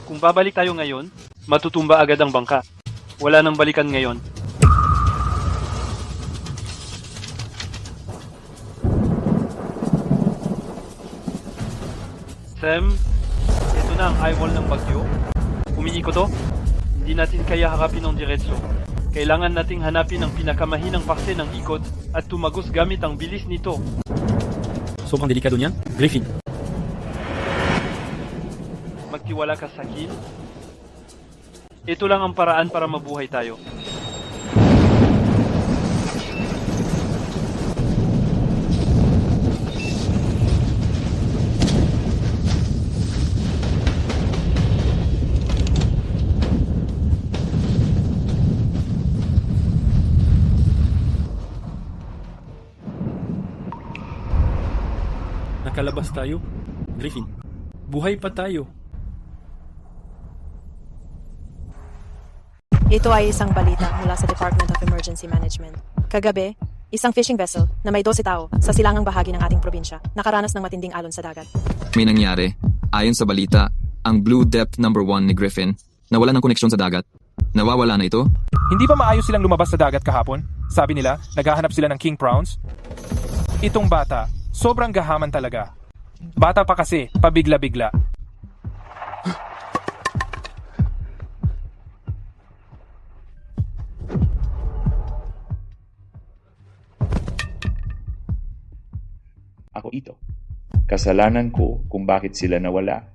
Kung babalik tayo ngayon, matutumba agad ang bangka. Wala nang balikan ngayon. Sam, ito na ang eyewall ng bagyo. Umiikot to. Hindi natin kaya harapin ng diretso. Kailangan nating hanapin ang pinakamahinang parte ng ikot at tumagos gamit ang bilis nito. Sobrang delikado niyan, Griffin. Magtiwala ka sa akin. Ito lang ang paraan para mabuhay tayo. Nakalabas tayo, Griffin. Buhay pa tayo. Ito ay isang balita mula sa Department of Emergency Management. Kagabi, isang fishing vessel na may 12 tao sa silangang bahagi ng ating probinsya nakaranas ng matinding alon sa dagat. May nangyari. Ayon sa balita, ang Blue Depth No. 1 ni Griffin nawala ng koneksyon sa dagat. Nawawala na ito? Hindi ba maayos silang lumabas sa dagat kahapon? Sabi nila, naghahanap sila ng king prawns. Itong bata, sobrang gahaman talaga. Bata pa kasi, pabigla-bigla. Ako ito. Kasalanan ko kung bakit sila nawala.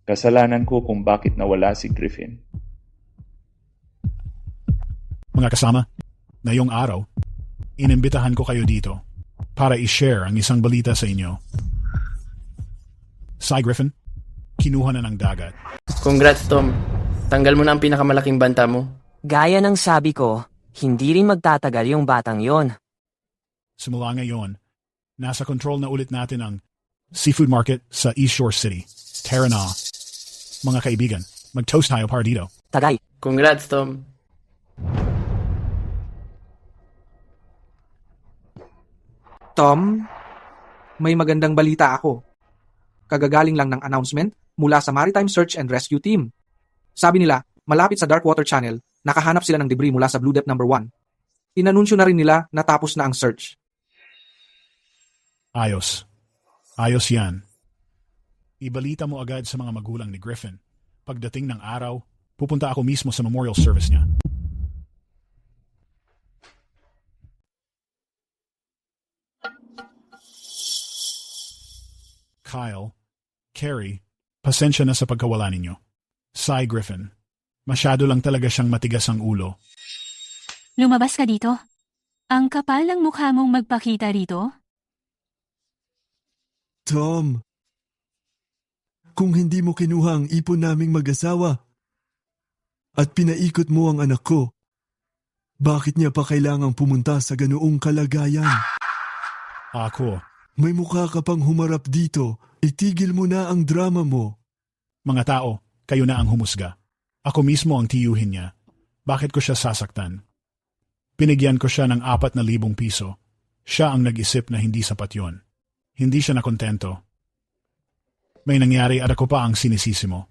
Kasalanan ko kung bakit nawala si Griffin. Mga kasama, ngayong araw, inimbitahan ko kayo dito para i-share ang isang balita sa inyo. Cy Griffin, kinuha na ng dagat. Congrats, Tom. Tanggal mo na ang pinakamalaking banta mo. Gaya ng sabi ko, hindi rin magtatagal yung batang yon. Simula ngayon, nasa control na ulit natin ang seafood market sa East Shore City. Tara na. Mga kaibigan, mag-toast tayo para dito. Tagay. Congrats, Tom. Tom, may magandang balita ako. Kagagaling lang ng announcement mula sa Maritime Search and Rescue Team. Sabi nila, malapit sa Darkwater Channel, nakahanap sila ng debris mula sa Blue Depth number 1. Inanunsyo na rin nila na tapos na ang search. Ayos. Ayos yan. Ibalita mo agad sa mga magulang ni Griffin. Pagdating ng araw, pupunta ako mismo sa memorial service niya. Kyle, Carrie, pasensya na sa pagkawala ninyo. Cy Griffin, masyado lang talaga siyang matigas ang ulo. Lumabas ka dito. Ang kapal ng mukha mong magpakita rito. Tom, kung hindi mo kinuha ang ipon naming mag-asawa at pinaikot mo ang anak ko, bakit niya pa kailangang pumunta sa ganoong kalagayan? Ako. May mukha ka pang humarap dito. Itigil mo na ang drama mo. Mga tao, kayo na ang humusga. Ako mismo ang tiyuhin niya. Bakit ko siya sasaktan? Pinigyan ko siya ng 4,000 piso. Siya ang nag-isip na hindi sapat yon. Hindi siya nakontento. May nangyari at ako pa ang sinisisi mo.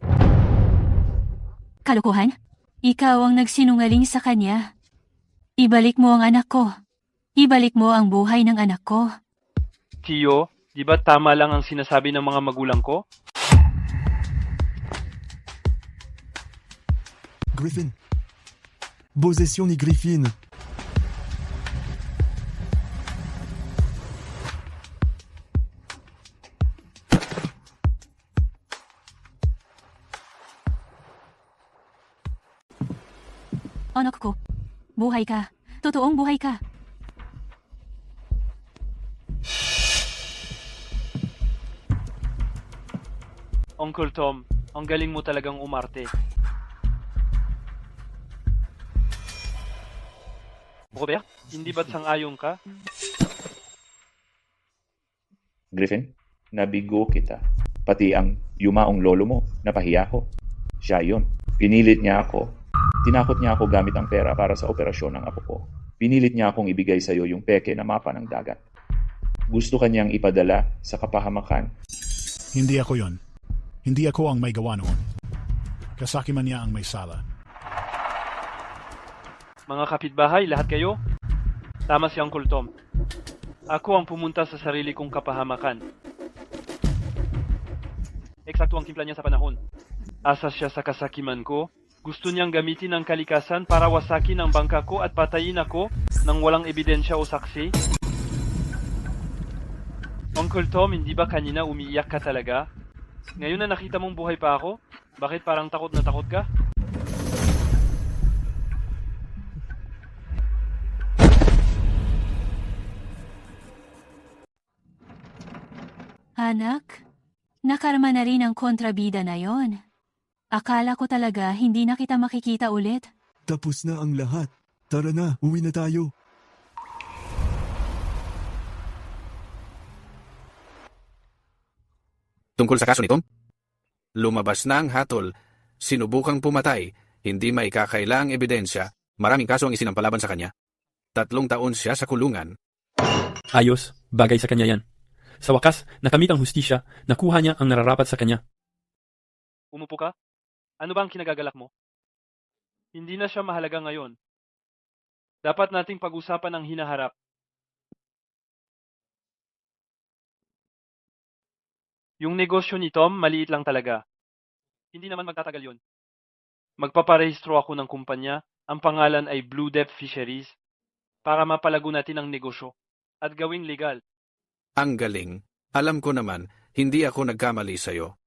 Kalokohan? Ikaw ang nagsinungaling sa kanya. Ibalik mo ang anak ko. Ibalik mo ang buhay ng anak ko. Tiyo, di ba tama lang ang sinasabi ng mga magulang ko? Griffin. Posesyon ni Griffin. Anak ko, buhay ka. Totoong buhay ka. Uncle Tom, ang galing mo talagang umarte. Robert, hindi ba't sang-ayon ka? Griffin, nabigo kita. Pati ang yumaong lolo mo, napahiya ko. Siya yun. Pinilit niya ako. Tinakot niya ako gamit ang pera para sa operasyon ng apo ko. Pinilit niya akong ibigay sa iyo yung peke na mapa ng dagat. Gusto kanyang ipadala sa kapahamakan. Hindi ako yon. Hindi ako ang may gawa noon. Kasakiman niya ang may sala. Mga kapitbahay, lahat kayo? Tama si Uncle Tom. Ako ang pumunta sa sarili kong kapahamakan. Eksakto ang timpla niya sa panahon. Asa siya sa kasakiman ko. Gusto niyang gamitin ang kalikasan para wasakin ang bangka ko at patayin ako nang walang ebidensya o saksi. Uncle Tom, hindi ba kanina umiiyak ka talaga? Ngayon na nakita mong buhay pa ako, bakit parang takot na takot ka? Anak, nakarma na rin ang kontrabida na yon. Akala ko talaga hindi na kita makikita ulit. Tapos na ang lahat. Tara na, uwi na tayo. Tungkol sa kaso ni Tom? Lumabas na ang hatol, sinubukang pumatay, hindi may kakailang ebidensya, maraming kaso ang isinampalaban sa kanya. 3 taon siya sa kulungan. Ayos, bagay sa kanya yan. Sa wakas, nakamit ang hustisya, nakuha niya ang nararapat sa kanya. Umupo ka? Ano ba ang kinagagalak mo? Hindi na siya mahalaga ngayon. Dapat nating pag-usapan ang hinaharap. Yung negosyo ni Tom, maliit lang talaga. Hindi naman magtatagal yun. Magpaparehistro ako ng kumpanya, ang pangalan ay Blue Depth Fisheries, para mapalago natin ang negosyo at gawing legal. Ang galing. Alam ko naman, hindi ako nagkamali sa'yo.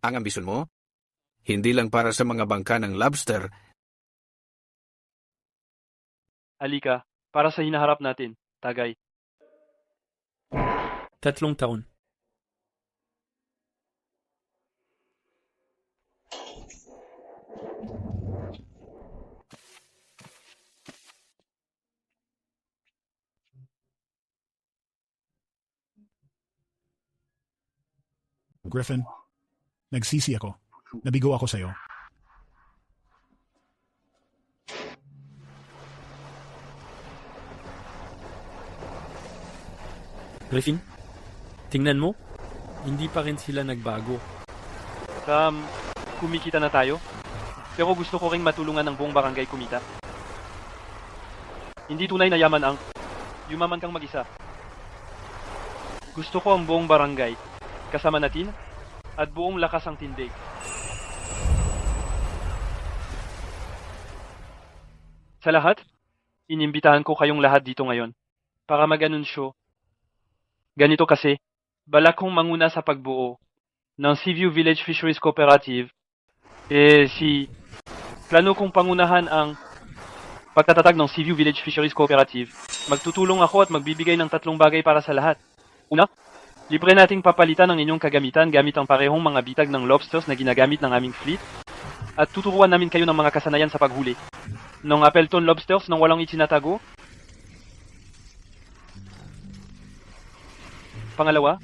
Ang ambisyon mo? Hindi lang para sa mga bangka ng lobster. Halika, para sa hinaharap natin, Tagay. 3 taon. Griffin, nagsisi ako. Nabigo ako sa'yo. Griffin, tingnan mo, hindi pa rin sila nagbago. Kumikita na tayo. Pero gusto ko ring matulungan ng buong barangay kumita. Hindi tunay na yaman ang yumaman kang mag-isa. Gusto ko ang buong barangay, kasama natin, at buong lakas ang tindig. Sa lahat, inimbitahan ko kayong lahat dito ngayon para mag-anunsyo. Ganito kasi, balak kong manguna sa pagbuo ng Seaview Village Fisheries Cooperative. Plano kong pangunahan ang pagtatatag ng Seaview Village Fisheries Cooperative. Magtutulong ako at magbibigay ng 3 bagay para sa lahat. Una, libre nating papalitan ang inyong kagamitan gamit ang parehong mga bitag ng lobsters na ginagamit ng aming fleet at tuturuan namin kayo ng mga kasanayan sa paghuli ng Appleton lobsters nang walang itinatago. Pangalawa,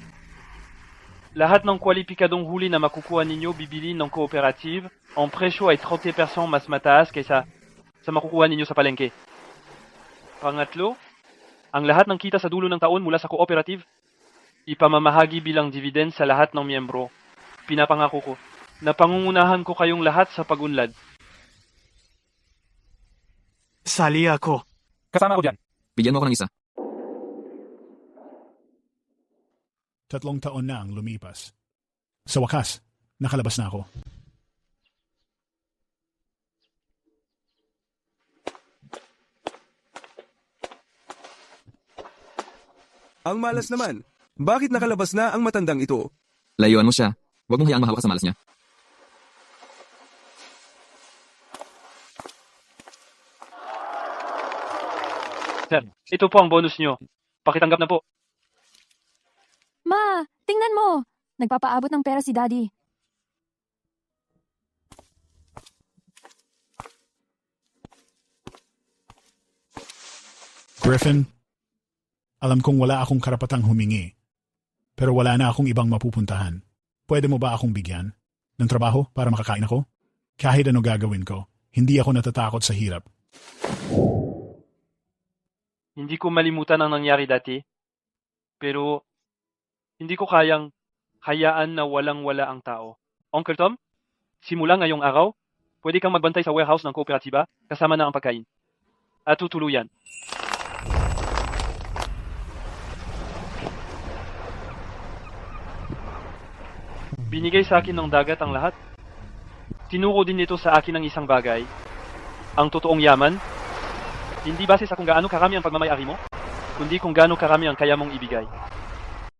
lahat ng kwalipikadong huli na makukuha ninyo bibili ng cooperative ang presyo ay 30% mas mataas kaysa sa makukuha ninyo sa palengke. Pangatlo, ang lahat ng kita sa dulo ng taon mula sa cooperative ipamamahagi bilang dividend sa lahat ng miyembro. Pinapangako ko na pangungunahan ko kayong lahat sa pagunlad. Sali ako. Kasama ako dyan. Bigyan mo ako ng isa. 3 taon na ang lumipas. Sa wakas, nakalabas na ako. Ang malas naman. Bakit nakalabas na ang matandang ito? Layuan mo siya. Huwag mong hayaang mahawak sa malas niya. Sir, ito po ang bonus nyo. Pakitanggap na po. Ma, tingnan mo. Nagpapaabot ng pera si Daddy. Griffin, alam kong wala akong karapatang humingi. Pero wala na akong ibang mapupuntahan. Pwede mo ba akong bigyan ng trabaho para makakain ako? Kahit ano gagawin ko, hindi ako natatakot sa hirap. Hindi ko malimutan ang nangyari dati. Pero hindi ko kayang hayaan na walang-wala ang tao. Uncle Tom, simula ngayong araw, pwede kang magbantay sa warehouse ng kooperatiba kasama na ang pagkain. At tutuluyan. Binigay sa akin ng dagat ang lahat. Tinuro din nito sa akin ang isang bagay. Ang totoong yaman, hindi base sa kung gaano karami ang pagmamayari mo, kundi kung gaano karami ang kaya mong ibigay.